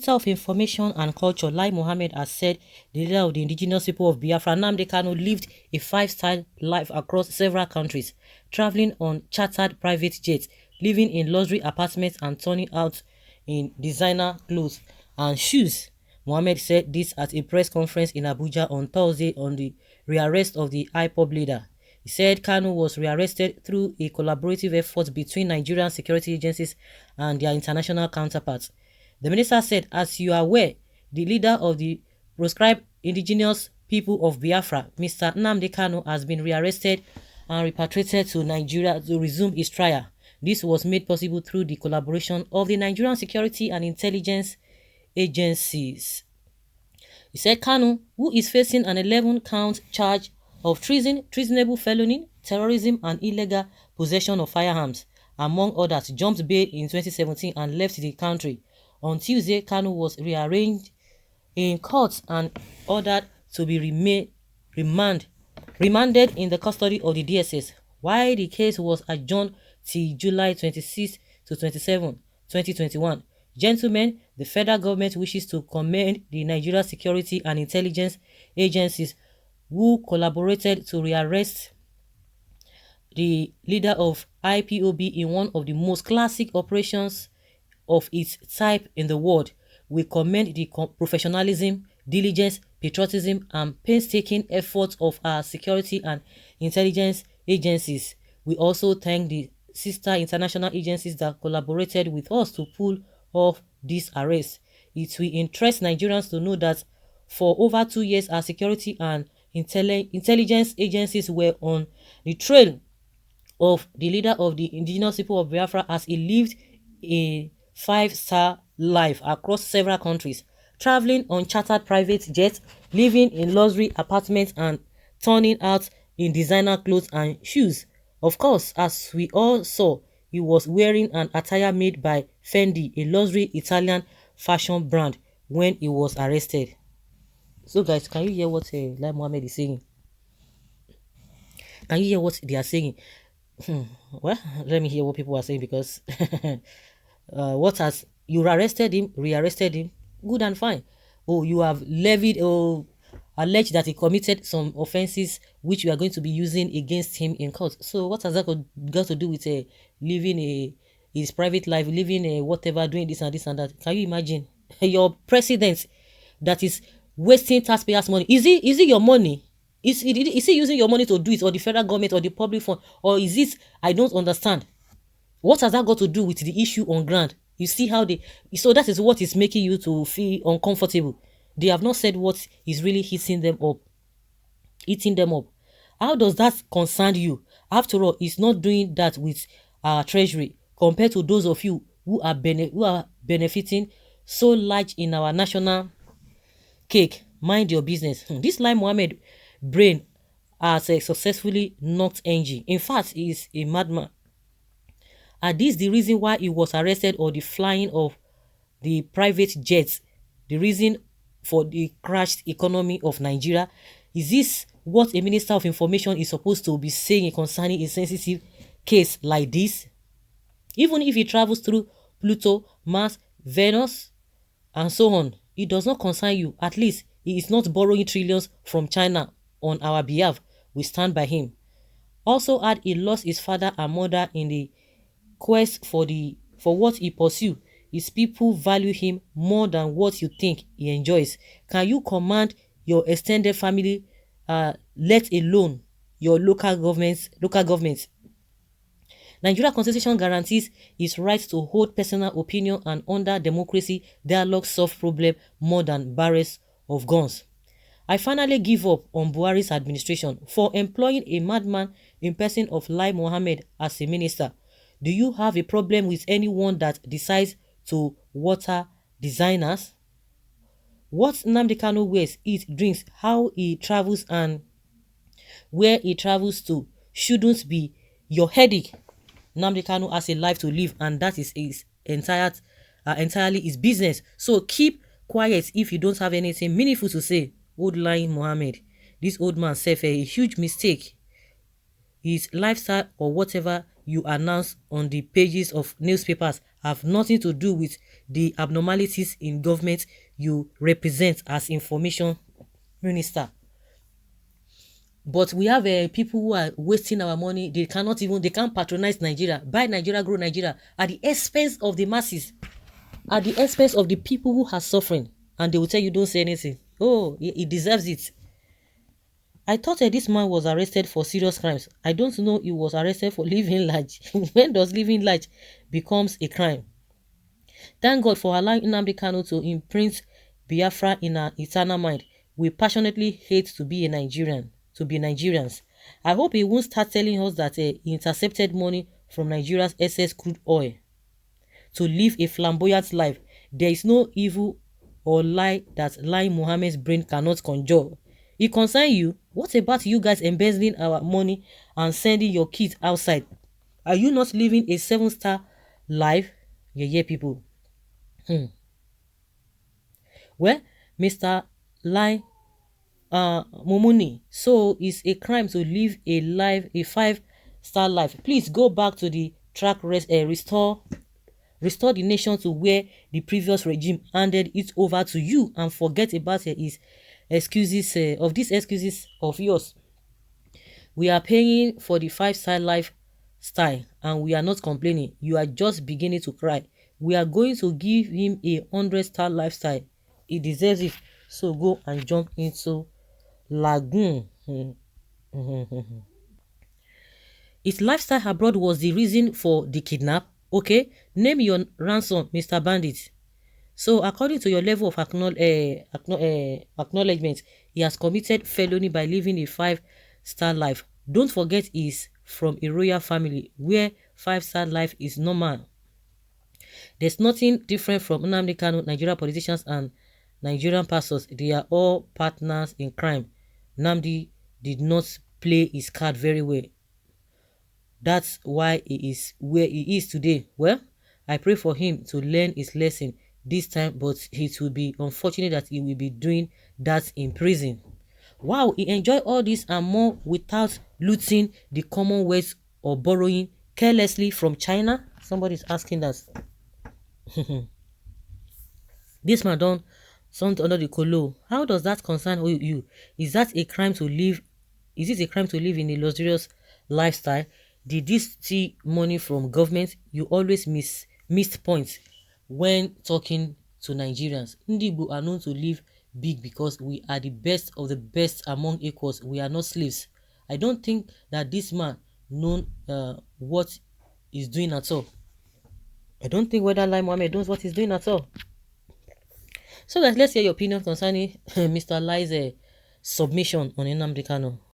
Minister of Information and Culture, Lai Mohammed, has said the leader of the indigenous people of Biafra, Nnamdi Kanu, lived a five-star life across several countries, traveling on chartered private jets, living in luxury apartments, and turning out in designer clothes and shoes. Mohammed said this at a press conference in Abuja on Thursday on the rearrest of the IPOB leader. He said Kanu was rearrested through a collaborative effort between Nigerian security agencies and their international counterparts. The minister said, as you are aware, the leader of the proscribed indigenous people of Biafra, Mr. Nnamdi Kanu, has been rearrested and repatriated to Nigeria to resume his trial. This was made possible through the collaboration of the Nigerian security and intelligence agencies. He said Kanu, who is facing an 11-count charge of treason, treasonable felony, terrorism, and illegal possession of firearms, among others, jumped bail in 2017 and left the country. On Tuesday, Kanu was rearranged in court and ordered to be remanded in the custody of the DSS, while the case was adjourned till July 26 to 27, 2021. Gentlemen, the federal government wishes to commend the Nigeria security and intelligence agencies who collaborated to rearrest the leader of IPOB in one of the most classic operations of its type in the world. We commend the professionalism, diligence, patriotism, and painstaking efforts of our security and intelligence agencies. We also thank the sister international agencies that collaborated with us to pull off this arrest. It will interest Nigerians to know that for over 2 years, our security and intelligence agencies were on the trail of the leader of the indigenous people of Biafra as he lived a five-star life across several countries, traveling on chartered private jets, living in luxury apartments, and turning out in designer clothes and shoes. Of course, as we all saw, he was wearing an attire made by Fendi, a luxury Italian fashion brand, when he was arrested. So guys, can you hear what Lai Mohammed is saying? Can you hear what they are saying? Well, let me hear what people are saying, because what has you arrested him, rearrested him, good and fine. Oh, you have levied or alleged that he committed some offenses which we are going to be using against him in court. So what has that got to do with living his private life, living whatever, doing this and this and that? Can you imagine your president that is wasting taxpayers' money? Is it your money? Is he using your money to do it, or the federal government, or the public fund, or is this? I don't understand. What has that got to do with the issue on ground? You see how so that is what is making you to feel uncomfortable. They have not said what is really eating them up. How does that concern you? After all, it's not doing that with our treasury compared to those of you who are benefiting so large in our national cake. Mind your business. This Lai Mohammed brain has successfully knocked NG. In fact, he is a madman. Are this the reason why he was arrested, or the flying of the private jets the reason for the crashed economy of Nigeria? Is this what a minister of information is supposed to be saying concerning a sensitive case like this? Even if he travels through Pluto, Mars, Venus, and so on, it does not concern you. At least he is not borrowing trillions from China on our behalf. We stand by him. Also add he lost his father and mother in the quest for what he pursues. His people value him more than what you think he enjoys. Can you command your extended family, let alone your local governments? Nigeria Constitution guarantees his right to hold personal opinion, and under democracy, dialogue solve problem more than barrels of guns. I finally give up on Buhari's administration for employing a madman in person of Lai Mohammed as a minister. Do you have a problem with anyone that decides to water designers? What Nnamdi Kanu wears, eats, drinks, how he travels, and where he travels to shouldn't be your headache. Nnamdi Kanu has a life to live, and that is his entirely his business. So keep quiet if you don't have anything meaningful to say. Old Lai Mohammed, this old man said a huge mistake. His lifestyle or whatever you announce on the pages of newspapers have nothing to do with the abnormalities in government you represent as information minister. But we have people who are wasting our money. They can't patronize Nigeria, buy Nigeria, grow Nigeria at the expense of the masses, at the expense of the people who are suffering. And they will tell you, don't say anything. Oh, he deserves it. I thought this man was arrested for serious crimes. I don't know he was arrested for living large. When does living large becomes a crime? Thank God for allowing Nnamdi Kanu to imprint Biafra in our eternal mind. We passionately hate to be a Nigerian, to be Nigerians. I hope he won't start telling us that he intercepted money from Nigeria's excess crude oil to live a flamboyant life. There is no evil or lie that lying Muhammad's brain cannot conjure. It concerns you. What about you guys embezzling our money and sending your kids outside? Are you not living a 7-star life? Yeah, people. Well, Mr. Lai Mumuni, so it's a crime to live a life, a 5-star life. Please go back to the track, restore the nation to where the previous regime handed it over to you, and forget about his excuses of these excuses of yours. We are paying for the 5-star lifestyle and we are not complaining. You are just beginning to cry. We are going to give him a 100-star lifestyle. He deserves it. So go and jump into lagoon. His lifestyle abroad was the reason for the kidnap. Okay, name your ransom, Mr. Bandit. So according to your level of acknowledgement, he has committed felony by living a 5-star life. Don't forget he's from a royal family where 5-star life is normal. There's nothing different from Nnamdi Kanu, Nigerian politicians and Nigerian pastors. They are all partners in crime. Nnamdi did not play his card very well. That's why he is where he is today. Well, I pray for him to learn his lesson this time, but it will be unfortunate that he will be doing that in prison. Wow, he enjoyed all this and more without looting the commonwealth or borrowing carelessly from China? Somebody's asking that. This man don't sound under the colo. How does that concern you? Is that a crime to live? Is it a crime to live in a luxurious lifestyle? Did this see money from government? You always missed points when talking to Nigerians. Ndibu are known to live big because we are the best of the best among equals. We are not slaves. I don't think that this man knows what he's doing at all. I don't think whether Lai Mohammed knows what he's doing at all. So guys, let's hear your opinion concerning Mr. Lai's submission on Nnamdi Kanu.